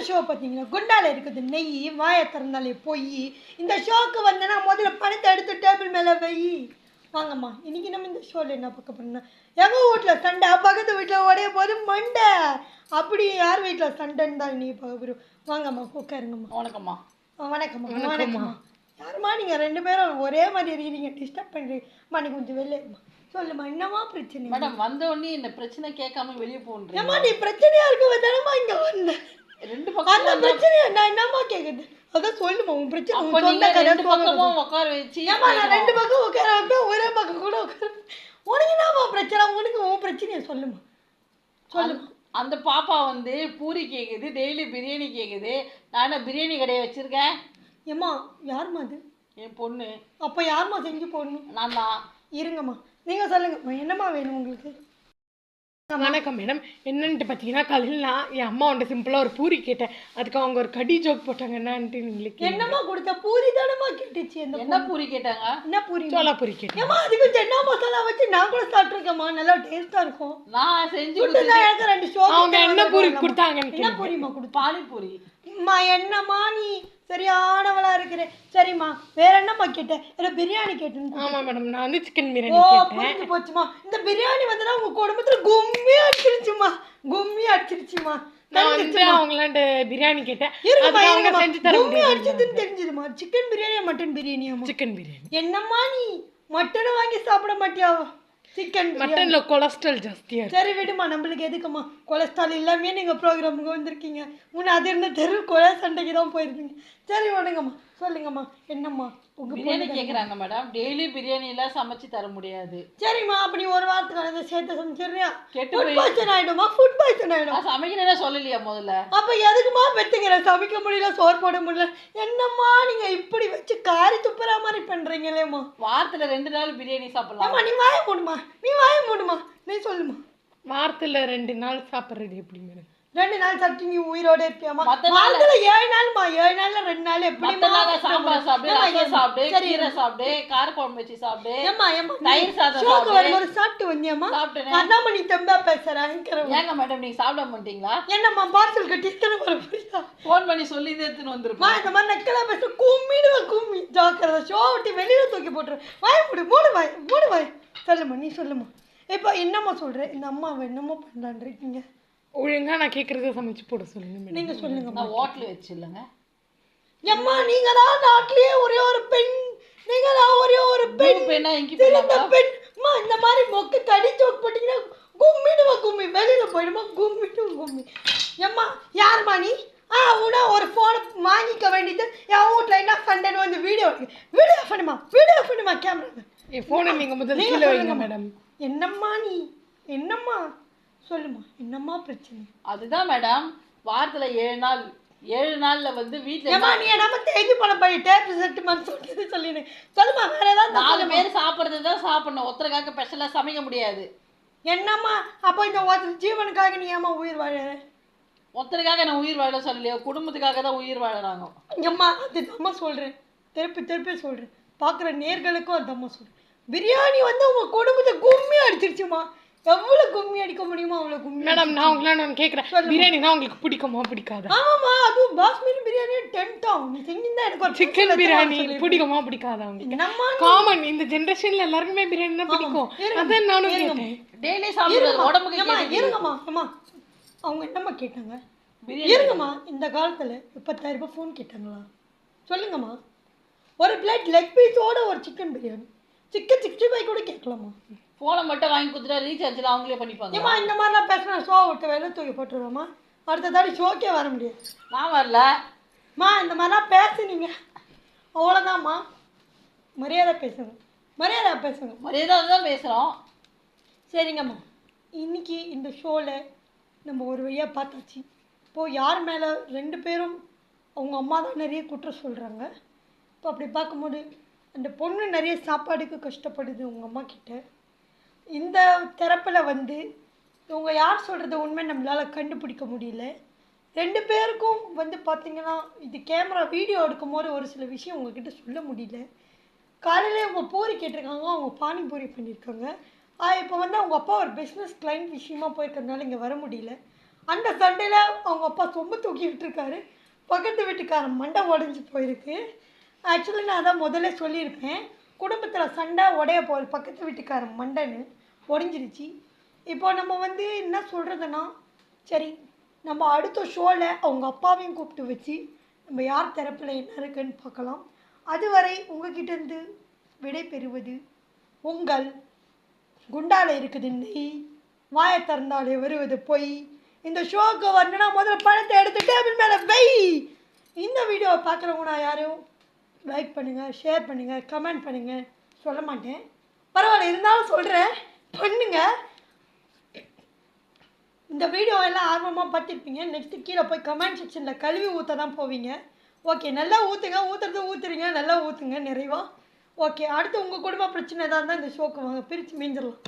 Show பார்த்தீங்கன்னா குண்டால இருக்குது நெய் வாயை திறந்தாலே போய் இந்த ஷோக்கு வந்தேன்னா முதல்ல பணத்தை எடுத்து டேபிள் மேலே வை வாங்கம்மா. இன்னைக்கு நம்ம இந்த ஷோவில் என்ன பார்க்க போறோம்னா எங்கள் வீட்டில் சண்டை பக்கத்து வீட்டில் உடைய போது மண்டை அப்படி யார் வீட்டில் சண்டைன்னு தான் இன்னைக்கு பார்க்க போகிறோம். வாங்கம்மா உட்காருங்கம்மா. வணக்கம்மா. வணக்கம்மா. வணக்கம்மா. யாரும்மா நீங்கள் ரெண்டு பேரும் ஒரே மாதிரி இருக்கிறீங்க, டிஸ்டர்ப் பண்ணுறீங்கம்மா. நீ கொஞ்சம் வெளியேம்மா. சொல்லுமா, என்னம்மா பிரச்சனை? மேடம் வந்த உடனே இந்த பிரச்சனை கேட்காம வெளியே போன்றீங்க. ஏம்மா நீ பிரச்சனையா இருக்க தானம்மா இங்கே வந்தேன். ரெண்டு பக்கம் அந்த பிரச்சனையை நான் என்னம்மா கேட்குது? அதான் சொல்லுமா உன் பிரச்சனை. ரெண்டு பக்கமும் உட்கார வச்சு ஏம்மா நான் ரெண்டு பக்கம் உட்கார வைப்பேன், ஒரே பக்கம் கூட உட்கார. உனக்கு என்னம்மா பிரச்சனை? உனக்கு உன் பிரச்சனையை சொல்லுமா. சொல்லுமா. அந்த பாப்பா வந்து பூரி கேட்குது, டெய்லி பிரியாணி கேட்குது. நான் பிரியாணி கடையை வச்சிருக்கேன். ஏம்மா யாரும்மா அது? என் பொண்ணு. அப்போ யாரும்மா செஞ்சு போடணும்? நான் தான். இருங்கம்மா நீங்கள் சொல்லுங்கம்மா, என்னம்மா வேணும் உங்களுக்கு? வணக்கம் மேடம். என்னன்ட்டு பார்த்தீங்கன்னா காலையில் நான் என் அம்மா வந்துட்டு சிம்பிளாக ஒரு பூரி கேட்டேன். அதுக்கு அவங்க ஒரு கடி ஜோக் போட்டாங்க. என்னன்ட்டு உங்களுக்கு என்னம்மா கொடுத்த? பூரி தானம்மா கேட்டுச்சு. என்ன பூரி கேட்டாங்க? என்ன பூரி? சோளா பூரி கேட்டேன். ஏம்மா அதுக்கு என்ன மசாலா வச்சு நான் கூட சாப்பிட்ருக்கேம்மா, நல்லா டேஸ்ட்டாக இருக்கும். நான் செஞ்சு எனக்கு ரெண்டு ஷோ. அவங்க என்ன பூரி கொடுத்தாங்கன்னு என்ன பூரிம்மா கொடுத்து? பானிபூரி. அம்மா என்னம்மா நீ சரியானவளா இருக்கிற. சரிம்மா வேற என்னம்மா கேட்டேன்? இல்லை பிரியாணி கேட்டேன். ஆமாம் மேடம், நான் வந்து சிக்கன் ஓ பிரியாணி கேட்டேன். புரிஞ்சு போச்சுமா. இந்த பிரியாணி வந்துன்னா உங்க குடும்பத்துல கும்மி அடிச்சிருச்சுமா. கும்மி அடிச்சிருச்சுமா. நான் வந்து அவங்களாண்ட பிரியாணி கேட்டேன். இருங்கம்மா அவங்க இருங்கம்மா. செஞ்சு தர கும்மி முடியாது. அடிச்சதுன்னு தெரிஞ்சதுமா. சிக்கன் பிரியாணியா மட்டன் பிரியாணியாமா? சிக்கன் பிரியாணி. என்னம்மா நீ மட்டனை வாங்கி சாப்பிட மாட்டியா? சிக்கன் மட்டன்ல கொலஸ்ட்ரால் ஜாஸ்தியா இருக்கு. சரி விடுமா, நம்மளுக்கு எதுக்குமா கொலஸ்ட்ரால் இல்லாமே நீங்கள் ப்ரோக்ராமுக்கு வந்திருக்கீங்க. முன்னே அது இருந்த தெரு கொலை சண்டைக்கு தான் போயிருக்கீங்க. சரி விடுங்கம்மா, சொல்லுங்கம்மா என்னம்மா உங்கள் பிரியாணி கேட்குறாங்க மேடம். டெய்லி பிரியாணி எல்லாம் சமைச்சு தர முடியாது. சரிம்மா அப்படி ஒரு வாரத்துக்கு அதை சேர்த்து சமைச்சிடுறியா? கெட்டு ஃபுட் பாய்ச்சன் ஆகிடுமா? ஃபுட் பாய்ச்சன் ஆகிடும். சமைக்கிறேன்னா சொல்லலையா முதல்ல? அப்போ எதுக்குமா பெற்றுக்கிற? சமைக்க முடியல, சோறு போட முடியல. என்னம்மா நீங்கள் இப்படி வச்சு காரி துப்புற மாதிரி பண்ணுறீங்களேம்மா. வாரத்தில் 2 நாள் பிரியாணி சாப்பிடலாம். நீ வாய மூடுமா, நீ வாய மூடுமா, நீ சொல்லுமா. வாரத்தில் 2 நாள் சாப்பிட்றது எப்படி மேடம்? 2 நாள் சாப்பிட்டு நீ உயிரோட இருப்பியாமா? மத்த வாரத்துல 7 நாள்மா. 7 நாள்ல 2 நாள் எப்படிமா? சாம்பார் சாப்பிடு, ரசம் சாப்பிடு, கீரை சாப்பிடு, கார குழம்பு வச்சு சாப்பிடு. ஏம்மா ஏம்மா தயிர் சாதம் ஷோக்கு சாப்பிடு. வரும்போது சாப்பிட்டு வந்தியாம்மா? சாப்பிட்டேன். அதாம்மா நீ தெம்பா பேசுறேன். ஏங்க மேடம் நீங்க சாப்பிட மாட்டீங்களா? என்னம்மா பார்சல் கட்டி இத்தனை வர புரியுதா? ஃபோன் பண்ணி சொல்லி எடுத்துன்னு மா வந்துருப்பேன். இந்த மாதிரி நக்கலா பேச கும்மிடுவேன். கும்மி ஜாக்கிரதை. ஷோ விட்டு வெளியில தூக்கி போட்டுரு. வாய மூடு, மூடு வாய், மூடு வாய். சொல்லுமா, நீ சொல்லுமா. இப்போ என்னம்மா சொல்ற? இந்த அம்மாவை என்னம்மா பண்ணலான் இருக்கீங்க? ஒழுங்கா நான் கேட்கறத சமைச்சு போட சொல்லுங்க மேடம். நீங்க சொல்லுங்க. நான் ஹோட்டல் வச்சு இல்லைங்க. எம்மா நீங்க தான் நாட்டிலேயே ஒரே ஒரு பெண். நீங்க தான் ஒரே ஒரு பெண். பெண்ணா இங்கி திருந்த பெண். அம்மா இந்த மாதிரி மொக்க கடி சோக் போட்டீங்கன்னா கும்மிடுவா. கும்மி வெளியில போயிடுமா. கும்மிடும் கும்மி. எம்மா யாருமா நீ? உனா ஒரு ஃபோனை வாங்கிக்க வேண்டியது. என் வீட்டில் என்ன சண்டைன்னு வந்து வீடியோ பண்ணுமா. வீடியோ பண்ணுமா கேமரா. என் ஃபோனை நீங்கள் முதல்ல கீழே வைங்க மேடம். என்னம்மா நீ? என்னம்மா சொல்லுமா, என்னம்மா பிரச்சனை? அதுதான் மேடம் வாரத்துல 7 நாள்ல வந்து வீட்டுல ஏம்மா நீ என்னம்மா தேய்ச்சி பணம் போய் டேப் செட்டுமான்னு சொல்லிட்டு சொல்லிடு. சொல்லுமா வேற ஏதாவது. 4 பேர் சாப்பிட்றது தான் சாப்பிடணும். ஒருத்தருக்காக ஸ்பெஷலாக சமைக்க முடியாது. என்னம்மா அப்போ இந்த ஒருத்தர் ஜீவனுக்காக நீ ஏம்மா உயிர் வாழ? ஒருத்தருக்காக நான் உயிர் வாழ சொல்லலையோ, குடும்பத்துக்காக தான் உயிர் வாழறாங்க. எம்மா அதுதாம்மா சொல்கிறேன், திருப்பி சொல்கிறேன். பார்க்குற நேர்களுக்கும் அதுதாம்மா சொல்கிறேன். பிரியாணி வந்து உங்கள் குடும்பத்தை கும்மி அடிச்சிருச்சுமா. எவ்வளோ கும்மி அடிக்க முடியுமோ அவ்வளோ கும்மி. மேடம் நான் உங்களை நான் கேட்குறேன், பிரியாணினா உங்களுக்கு பிடிக்குமா பிடிக்காதா? ஆமாம்மா அதுவும் பாஸ்மதி பிரியாணி 10 ஆகும். நீ செஞ்சிருந்தா எனக்கு ஒரு சிக்கன் பிரியாணி பிடிக்குமா பிடிக்காதா உங்களுக்கு? என்னம்மா காமன் இந்த ஜென்ரேஷன்ல எல்லாருக்குமே பிரியாணி தான் பிடிக்கும். அதான் நானும் கேட்டேன். டெய்லி சாப்பிடுறது உடம்புக்கு இருங்கம்மா. அம்மா அவங்க என்னம்மா கேட்டாங்க? இருங்கம்மா இந்த காலத்தில் 10,000 ரூபாய் ஃபோன் கேட்டாங்களா? சொல்லுங்கம்மா. ஒரு பிளேட் லெக் பீஸோட ஒரு சிக்கன் பிரியாணி, சிக்கன் 65 கூட கேட்கலாமா? ஃபோனை மட்டும் வாங்கி கொடுத்துட்டா ரீசார்ஜில் அவங்களே பண்ணிப்பாங்க. ஏம்மா இந்த மாதிரிலாம் பேசினா ஷோ விட்டு வெளில தூக்கி போட்டுருவோம்மா. அடுத்த தாடி ஷோக்கே வர முடியாது. நான் வரல. இந்த மாதிரிலாம் பேசுனீங்க அவ்வளோதாம்மா. மரியாதை பேசுங்க. மரியாதை தான் பேசுகிறோம். சரிங்கம்மா. இன்னைக்கு இந்த ஷோவில் நம்ம ஒரு வழியாக பார்த்தாச்சு. இப்போது யார் மேலே 2 பேரும் அவங்க அம்மா தான் நிறைய குற்றம் சொல்கிறாங்க. இப்போ அப்படி பார்க்கும்போது அந்த பொண்ணு நிறைய சாப்பாடுக்கு கஷ்டப்படுது உங்கள் அம்மா கிட்ட. இந்த தரப்பில் வந்து இவங்க யார் சொல்கிறது உண்மை நம்மளால் கண்டுபிடிக்க முடியல. 2 பேருக்கும் வந்து பார்த்திங்கன்னா இது கேமரா வீடியோ எடுக்கும்போது ஒரு சில விஷயம் உங்ககிட்ட சொல்ல முடியல. காலையில் அவங்க பூரி கேட்டிருக்காங்க, அவங்க பானிபூரி பண்ணியிருக்காங்க. இப்போ வந்து அவங்க அப்பா ஒரு பிஸ்னஸ் கிளைண்ட் விஷயமா போயிருக்கிறதுனால இங்கே வர முடியல. அந்த சண்டையில் அவங்க அப்பா சொம்பு தூக்கிட்டு இருக்காரு. பக்கத்து வீட்டுக்காரன் மண்டை உடஞ்சி போயிருக்கு. ஆக்சுவலி நான் அதான் முதல்ல சொல்லியிருப்பேன், குடும்பத்தில் சண்டை உடைய போகுது, பக்கத்து வீட்டுக்காரன் மண்டைன்னு உடஞ்சிருச்சு. இப்போ நம்ம என்ன சொல்கிறதுன்னா, சரி நம்ம அடுத்த ஷோவில் அவங்க அப்பாவையும் கூப்பிட்டு வச்சு நம்ம யார் தரப்பில் என்ன இருக்குன்னு பார்க்கலாம். அதுவரை உங்ககிட்டேருந்து விடை பெறுவது உங்கள் குண்டால இருக்குது நெய், வாயை திறந்தாலே வருவது பொய். இந்த ஷோவுக்கு வரணுன்னா முதல்ல பணத்தை எடுத்து டேபிள் மேலே வை. இந்த வீடியோவை பார்க்குறவங்க நான் யாரும் லைக் பண்ணுங்கள், ஷேர் பண்ணுங்கள், கமெண்ட் பண்ணுங்கள் சொல்ல மாட்டேன், பரவாயில்ல இருந்தாலும் சொல்கிறேன் பண்ணுங்கள். இந்த வீடியோ எல்லாம் ஆர்வமாக பார்த்துருப்பீங்க. நெக்ஸ்ட்டு கீழே போய் கமெண்ட் செக்ஷனில் கழுவி ஊற்ற தான் போவீங்க. ஓகே, நல்லா ஊற்றுங்க, ஊற்றுறது ஊற்றுறீங்க, நல்லா ஊற்றுங்க நிறைவா. ஓகே, அடுத்து உங்கள் குடும்ப பிரச்சனை ஏதாவது இருந்தால் இந்த ஷோக்கு வாங்க, பிரித்து மீஞ்சிடலாம்.